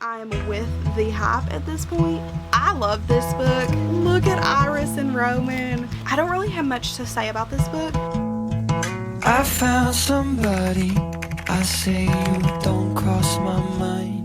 I am with the hype at this point. I love this book. Look at Iris and Roman. I don't really have much to say about this book. I found somebody, I say you don't cross my mind.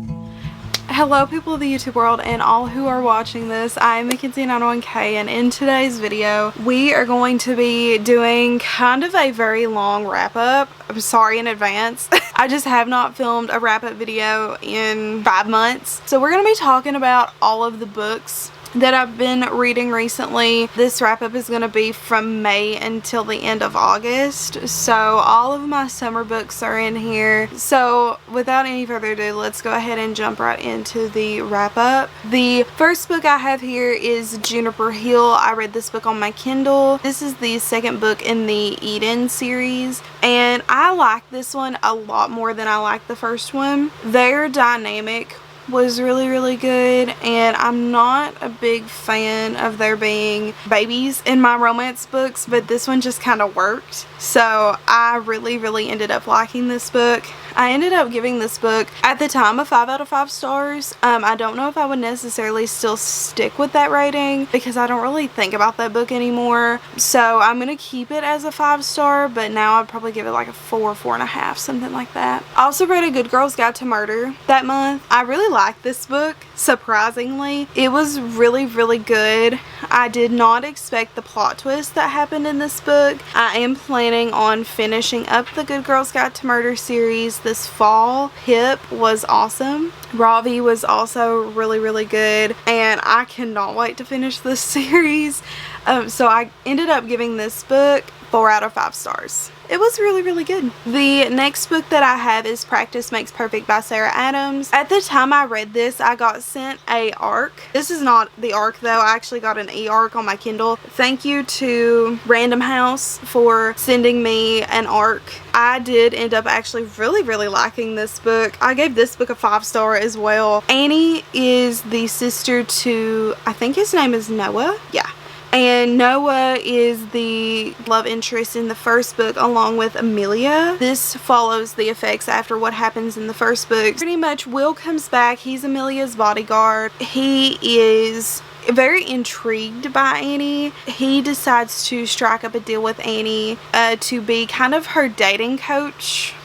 Hello people of the YouTube world and all who are watching this. I'm Mackenzie901K and in today's video we are going to be doing kind of a very long wrap up. I'm sorry in advance. I just have not filmed a wrap up video in 5 months. So we're going to be talking about all of the books that I've been reading recently. This wrap up is going to be from May until the end of August. So all of my summer books are in here. So without any further ado, let's go ahead and jump right into the wrap up. The first book I have here is Juniper Hill. I read this book on my Kindle. This is the second book in the Eden series and I like this one a lot more than I like the first one. Their dynamic was really good and I'm not a big fan of there being babies in my romance books, but this one just kind of worked. So I really ended up liking this book. I ended up giving this book at the time a 5 out of 5 stars. I don't know if I would necessarily still stick with that rating because I don't really think about that book anymore. So I'm going to keep it as a 5-star, but now I'd probably give it like a 4, 4.5, something like that. I also read A Good Girl's Guide to Murder that month. I really liked this book, surprisingly. It was really good. I did not expect the plot twist that happened in this book. I am planning on finishing up the Good Girl's Guide to Murder series this fall. Pip was awesome. Ravi was also really good and I cannot wait to finish this series. So I ended up giving this book 4 out of 5 stars. It was really good. The next book that I have is Practice Makes Perfect by Sarah Adams. At the time I read this, I got sent a ARC. This is not the ARC though. I actually got an e-ARC on my Kindle. Thank you to Random House for sending me an ARC. I did end up actually really liking this book. I gave this book a 5-star as well. Annie is the sister to, I think his name is Noah. Yeah. And Noah is the love interest in the first book along with Amelia. This follows the effects after what happens in the first book. Pretty much Will comes back. He's Amelia's bodyguard. He is very intrigued by Annie. He decides to strike up a deal with Annie to be kind of her dating coach.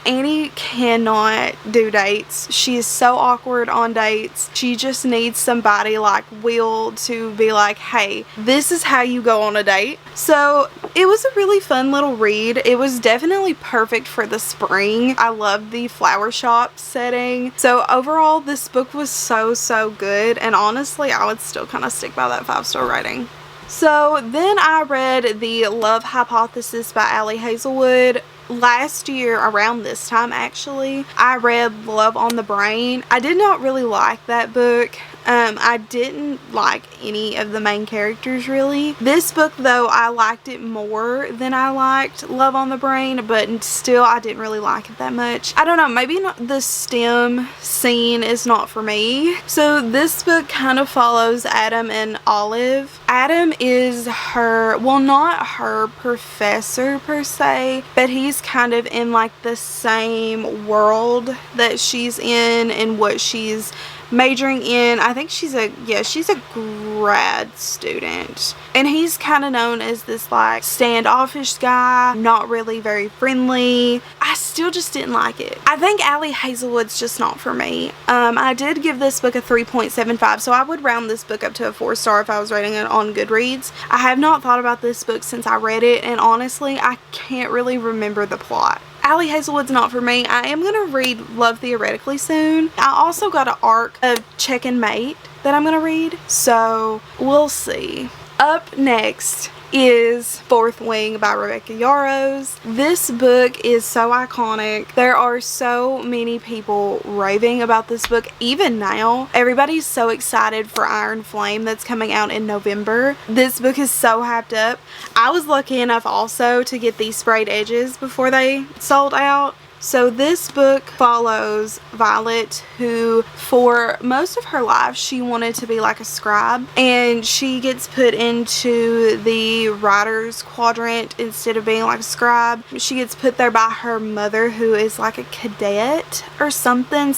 Annie cannot do dates. She is so awkward on dates. She just needs somebody like Will to be like, hey, this is how you go on a date. So it was a really fun little read. It was definitely perfect for the spring. I loved the flower shop setting. So overall, this book was so good. And honestly, I would still kind of stick by that 5-star rating. So then I read The Love Hypothesis by Ali Hazelwood. Last year around this time actually, I read Love on the Brain. I did not really like that book. I didn't like any of the main characters really. This book though, I liked it more than I liked Love on the Brain, but still I didn't really like it that much. I don't know, maybe the STEM scene is not for me. So this book kind of follows Adam and Olive. Adam is her, well, not her professor per se, but he's kind of in like the same world that she's in and what she's majoring in. I think she's a grad student and he's kind of known as this like standoffish guy, not really very friendly. I still just didn't like it. I think Ali Hazelwood's just not for me. I did give this book a 3.75, so I would round this book up to a 4-star if I was rating it on Goodreads. I have not thought about this book since I read it and honestly I can't really remember the plot. Ali Hazelwood's not for me. I am going to read Love Theoretically soon. I also got an ARC of Check and Mate that I'm going to read, so we'll see. Up next is Fourth Wing by Rebecca Yarros. This book is so iconic. There are so many people raving about this book even now. Everybody's so excited for Iron Flame that's coming out in November. This book is so hyped up. I was lucky enough also to get these sprayed edges before they sold out. So this book follows Violet, who for most of her life she wanted to be like a scribe, and she gets put into the writer's quadrant instead of being like a scribe. She gets put there by her mother, who is like a cadet or something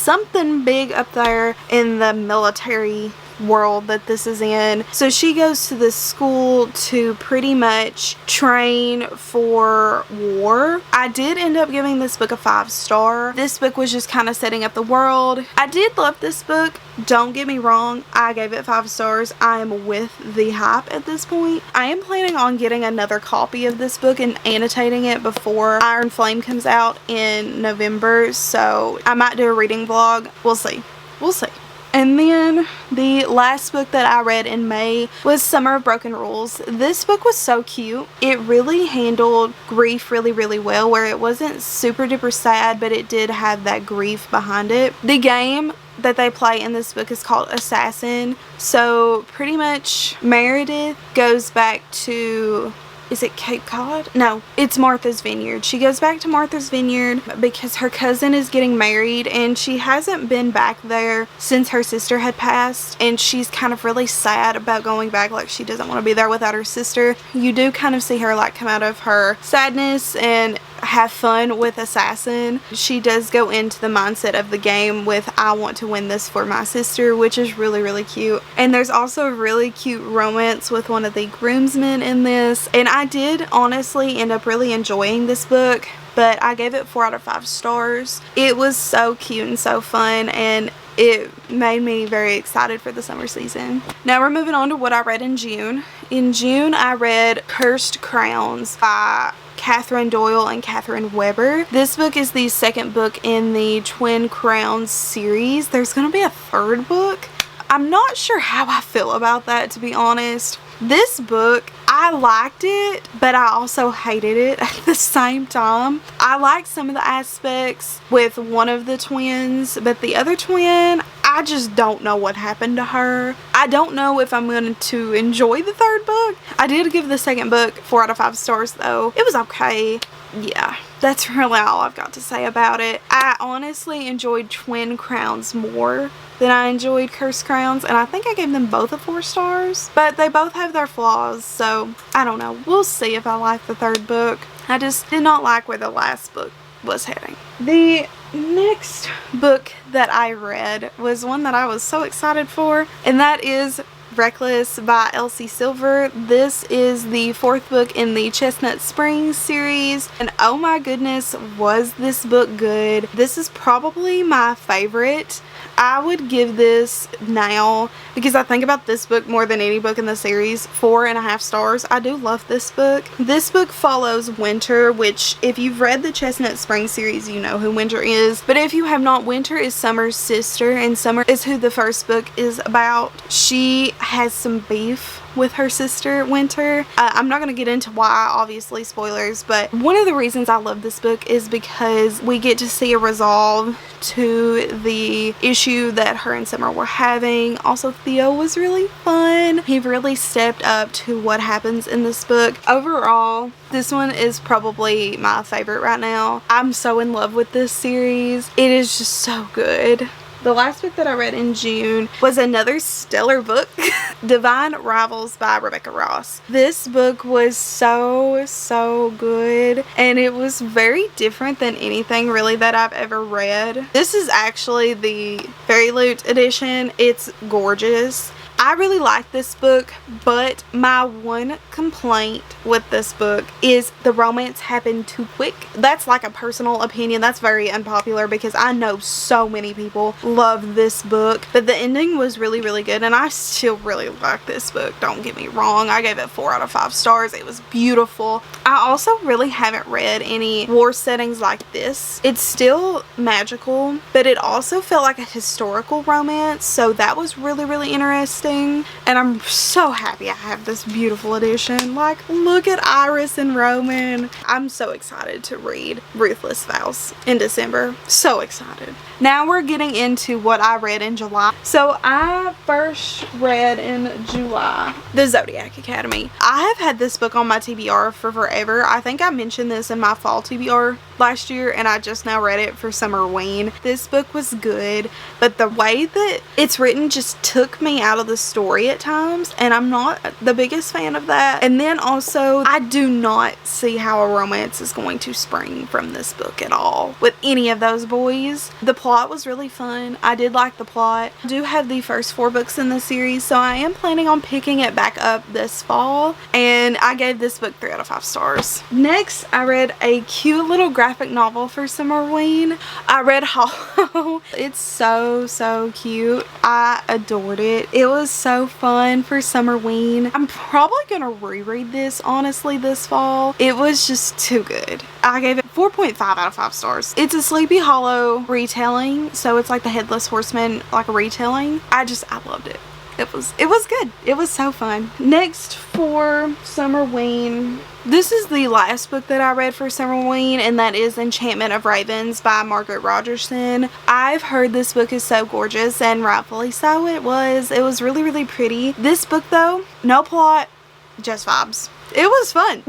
big up there in the military world that this is in. So she goes to this school to pretty much train for war. I did end up giving this book a 5-star. This book was just kind of setting up the world. I did love this book, don't get me wrong. I gave it 5 stars. I am with the hype at this point. I am planning on getting another copy of this book and annotating it before Iron Flame comes out in November, so I might do a reading vlog. We'll see. And then the last book that I read in May was Summer of Broken Rules. This book was so cute. It really handled grief really well, where it wasn't super duper sad, but it did have that grief behind it. The game that they play in this book is called Assassin. So pretty much Meredith goes back to... is it Cape Cod? No, it's Martha's Vineyard. She goes back to Martha's Vineyard because her cousin is getting married, and she hasn't been back there since her sister had passed, and she's kind of really sad about going back. Like, she doesn't want to be there without her sister. You do kind of see her like come out of her sadness and have fun with Assassin. She does go into the mindset of the game with, I want to win this for my sister, which is really cute. And there's also a really cute romance with one of the groomsmen in this, and I did honestly end up really enjoying this book, but I gave it 4 out of 5 stars. It was so cute and so fun, and it made me very excited for the summer season. Now we're moving on to what I read in June. In June, I read Cursed Crowns by Catherine Doyle and Catherine Weber. This book is the second book in the Twin Crowns series. There's going to be a third book. I'm not sure how I feel about that, to be honest. This book, I liked it, but I also hated it at the same time. I liked some of the aspects with one of the twins, but the other twin, I just don't know what happened to her. I don't know if I'm going to enjoy the third book. I did give the second book 4 out of 5 stars though. It was okay. Yeah, that's really all I've got to say about it. I honestly enjoyed Twin Crowns more than I enjoyed Cursed Crowns, and I think I gave them both a 4 stars, but they both have their flaws, so I don't know. We'll see if I like the third book. I just did not like where the last book was heading. The next book that I read was one that I was so excited for, and that is Reckless by Elsie Silver. This is the 4th book in the Chestnut Springs series, and oh my goodness, was this book good. This is probably my favorite. I would give this now, because I think about this book more than any book in the series, 4.5 stars. I do love this book. This book follows Winter, which if you've read the Chestnut Springs series, you know who Winter is. But if you have not, Winter is Summer's sister, and Summer is who the first book is about. She has some beef with her sister Winter. I'm not going to get into why, obviously spoilers, but one of the reasons I love this book is because we get to see a resolve to the issue that her and Summer were having. Also, Theo was really fun. He really stepped up to what happens in this book. Overall, this one is probably my favorite right now. I'm so in love with this series. It is just so good. The last book that I read in June was another stellar book, Divine Rivals by Rebecca Ross. This book was so good, and it was very different than anything really that I've ever read. This is actually the Fairy Loot edition. It's gorgeous. I really like this book, but my one complaint with this book is the romance happened too quick. That's like a personal opinion. That's very unpopular because I know so many people love this book, but the ending was really good, and I still really like this book. Don't get me wrong. I gave it 4 out of 5 stars. It was beautiful. I also really haven't read any war settings like this. It's still magical, but it also felt like a historical romance, so that was really interesting. everything. And I'm so happy I have this beautiful edition. Like, look at Iris and Roman. I'm so excited to read Ruthless Vows in December. So excited. Now we're getting into what I read in July. So I first read in July the Zodiac Academy. I have had this book on my TBR for forever. I think I mentioned this in my fall TBR last year, and I just now read it for Summerween. This book was good, but the way that it's written just took me out of the story at times, and I'm not the biggest fan of that. And then also, I do not see how a romance is going to spring from this book at all with any of those boys. The plot was really fun. I did like the plot. I do have the first 4 books in the series, so I am planning on picking it back up this fall, and I gave this book 3 out of 5 stars. Next, I read a cute little graphic novel for Summerween. I read Holo. It's so cute. I adored it. It was so fun for Summerween. I'm probably gonna reread this honestly this fall. It was just too good. I gave it 4.5 out of 5 stars. It's a Sleepy Hollow retelling, so it's like the Headless Horseman, like a retelling. I loved it. It was good. It was so fun. Next for Summerween, this is the last book that I read for Summerween, and that is Enchantment of Ravens by Margaret Rogerson. I've heard this book is so gorgeous, and rightfully so. It was really pretty. This book though, no plot, just vibes. It was fun.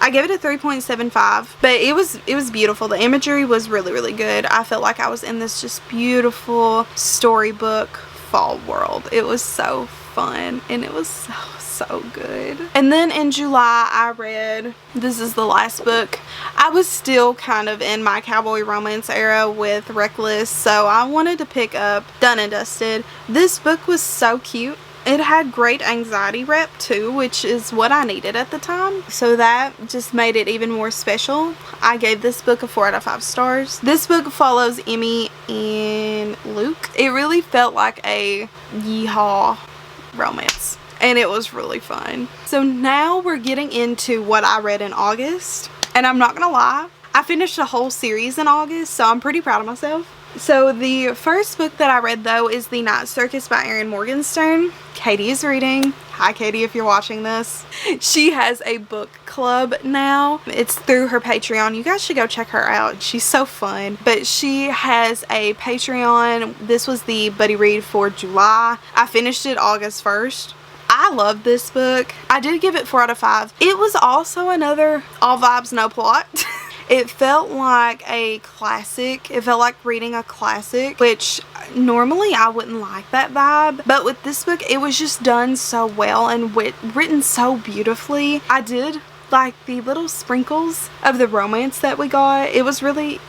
I gave it a 3.75, but it was beautiful. The imagery was really good. I felt like I was in this just beautiful storybook fall world. It was so fun, and it was so good. And then in July I read, this is the last book. I was still kind of in my cowboy romance era with Reckless, so I wanted to pick up Done and Dusted. This book was so cute. It had great anxiety rep too, which is what I needed at the time. So that just made it even more special. I gave this book a 4 out of 5 stars. This book follows Emmy and Luke. It really felt like a yeehaw romance, and it was really fun. So now we're getting into what I read in August, and I'm not gonna lie, I finished a whole series in August, so I'm pretty proud of myself. So the first book that I read though is The Night Circus by Erin Morgenstern. Katie is reading. Hi Katie, if you're watching this. She has a book club now. It's through her Patreon. You guys should go check her out. She's so fun. But she has a Patreon. This was the buddy read for July. I finished it August 1st. I love this book. I did give it 4 out of 5. It was also another all vibes, no plot. It felt like a classic. It felt like reading a classic, which normally I wouldn't like that vibe. But with this book, it was just done so well and written so beautifully. I did like the little sprinkles of the romance that we got. It was really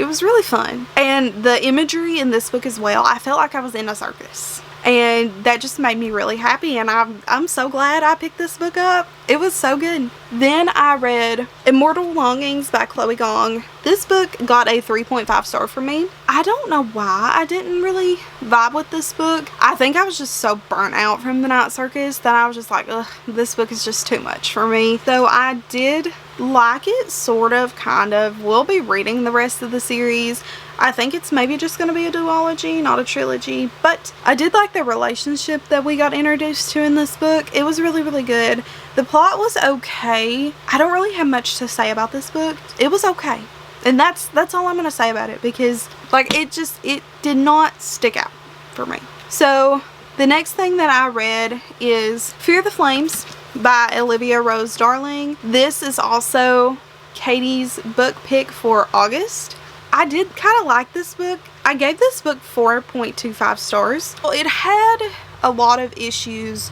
fun. And the imagery in this book as well, I felt like I was in a circus. And that just made me really happy, and I'm so glad I picked this book up. It was so good. Then I read Immortal Longings by Chloe Gong. This book got a 3.5 star for me. I don't know why I didn't really vibe with this book. I think I was just so burnt out from the Night Circus that I was just like, ugh, this book is just too much for me. So I did like it, sort of, kind of. We'll be reading the rest of the series. I think it's maybe just going to be a duology, not a trilogy. But I did like the relationship that we got introduced to in this book. It was really good. The plot was okay. I don't really have much to say about this book. It was okay. And that's all I'm going to say about it, because like it did not stick out for me. So the next thing that I read is Fear the Flames by Olivia Rose Darling. This is also Katie's book pick for August. I did kind of like this book. I gave this book 4.25 stars. Well, it had a lot of issues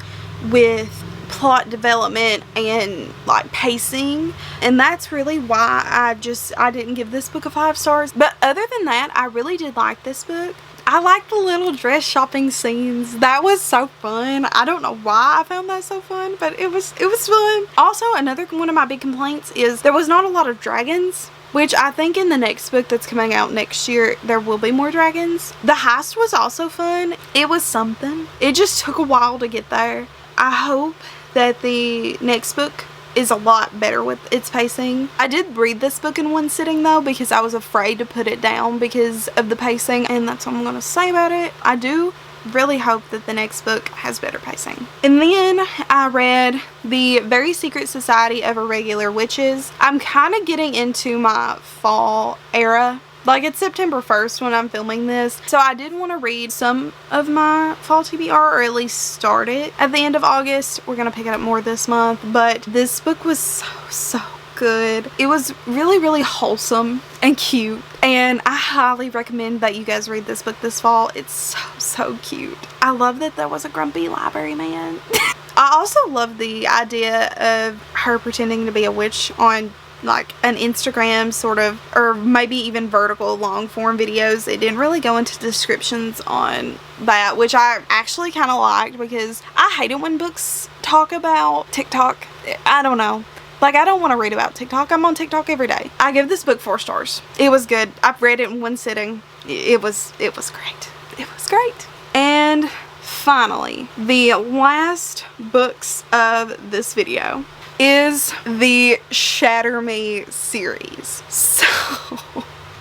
with plot development and like pacing, and that's really why I didn't give this book a 5 stars. But other than that, I really did like this book. I like the little dress shopping scenes. That was so fun. I don't know why I found that so fun, but it was fun. Also, another one of my big complaints is there was not a lot of dragons, which I think in the next book that's coming out next year, there will be more dragons. The heist was also fun. It was something. It just took a while to get there. I hope that the next book is a lot better with its pacing. I did read this book in one sitting though, because I was afraid to put it down because of the pacing, and that's all I'm going to say about it. I do really hope that the next book has better pacing. And then I read The Very Secret Society of Irregular Witches. I'm kind of getting into my fall era. Like, it's September 1st when I'm filming this, so I did want to read some of my fall TBR, or at least start it at the end of August. We're going to pick it up more this month, but this book was so good. It was really wholesome and cute, and I highly recommend that you guys read this book this fall. It's so cute. I love that there was a grumpy library man. I also love the idea of her pretending to be a witch on like an Instagram sort of, or maybe even vertical long form videos. It didn't really go into descriptions on that, which I actually kind of liked, because I hate it when books talk about TikTok. I don't know. Like, I don't want to read about TikTok. I'm on TikTok every day. I give this book 4 stars. It was good. I've read it in one sitting. It was great. It was great. And finally, the last books of this video is the Shatter Me series. So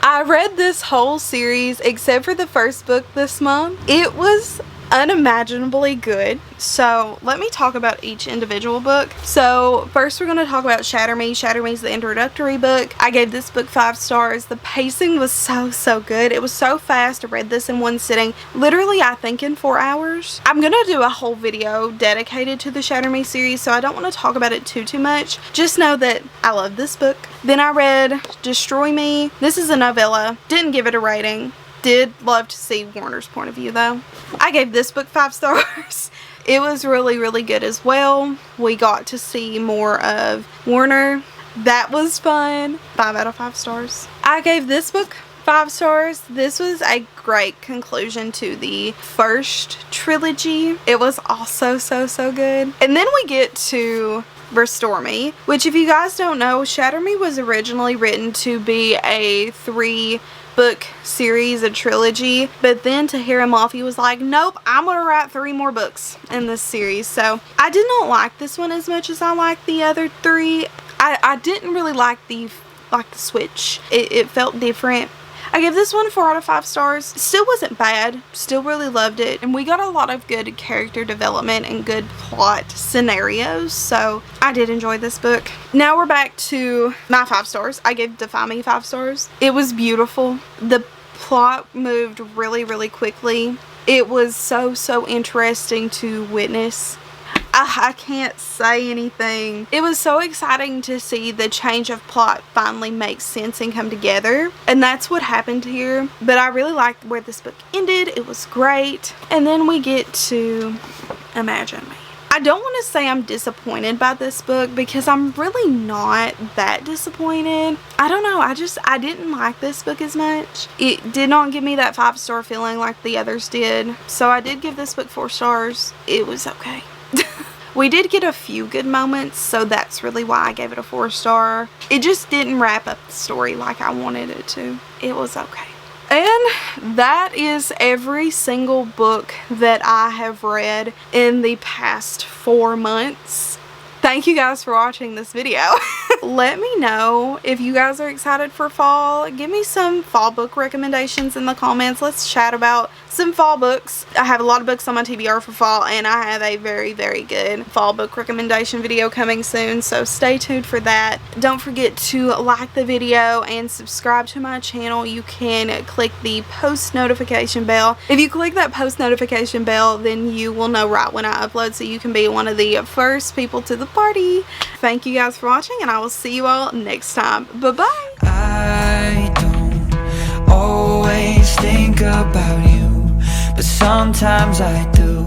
I read this whole series except for the first book this month. It was unimaginably good. So let me talk about each individual book. So first we're going to talk about Shatter Me. Shatter Me is the introductory book. I gave this book 5 stars. The pacing was so good. It was so fast. I read this in one sitting. Literally, I think in 4 hours. I'm going to do a whole video dedicated to the Shatter Me series, so I don't want to talk about it too much. Just know that I love this book. Then I read Destroy Me. This is a novella. Didn't give it a rating. Did love to see Warner's point of view though. I gave this book 5 stars. It was really good as well. We got to see more of Warner. That was fun. 5 out of 5 stars. I gave this book 5 stars. This was a great conclusion to the first trilogy. It was also so good. And then we get to Stormy, which, if you guys don't know, Shatter Me was originally written to be a 3-book series, a trilogy, but then Tahira Mafi was like, nope, I'm gonna write 3 more books in this series. So I did not like this one as much as I liked the other 3. I didn't really like the switch. It felt different. I give this one 4 out of 5 stars. Still wasn't bad. Still really loved it. And we got a lot of good character development and good plot scenarios. So I did enjoy this book. Now we're back to my 5 stars. I gave Defy Me 5 stars. It was beautiful. The plot moved really quickly. It was so interesting to witness. I can't say anything. It was so exciting to see the change of plot finally make sense and come together. And that's what happened here. But I really liked where this book ended. It was great. And then we get to Imagine Me. I don't want to say I'm disappointed by this book, because I'm really not that disappointed. I don't know. I didn't like this book as much. It did not give me that 5-star feeling like the others did. So I did give this book 4 stars. It was okay. We did get a few good moments, so that's really why I gave it a 4-star. It just didn't wrap up the story like I wanted it to. It was okay. And that is every single book that I have read in the past 4 months. Thank you guys for watching this video. Let me know if you guys are excited for fall. Give me some fall book recommendations in the comments. Let's chat about some fall books. I have a lot of books on my TBR for fall, and I have a very good fall book recommendation video coming soon, so stay tuned for that. Don't forget to like the video and subscribe to my channel. You can click the post notification bell. If you click that post notification bell, then you will know right when I upload, so you can be one of the first people to the party. Thank you guys for watching, and I will see you all next time. Bye-bye. I don't always think about you, but sometimes I do.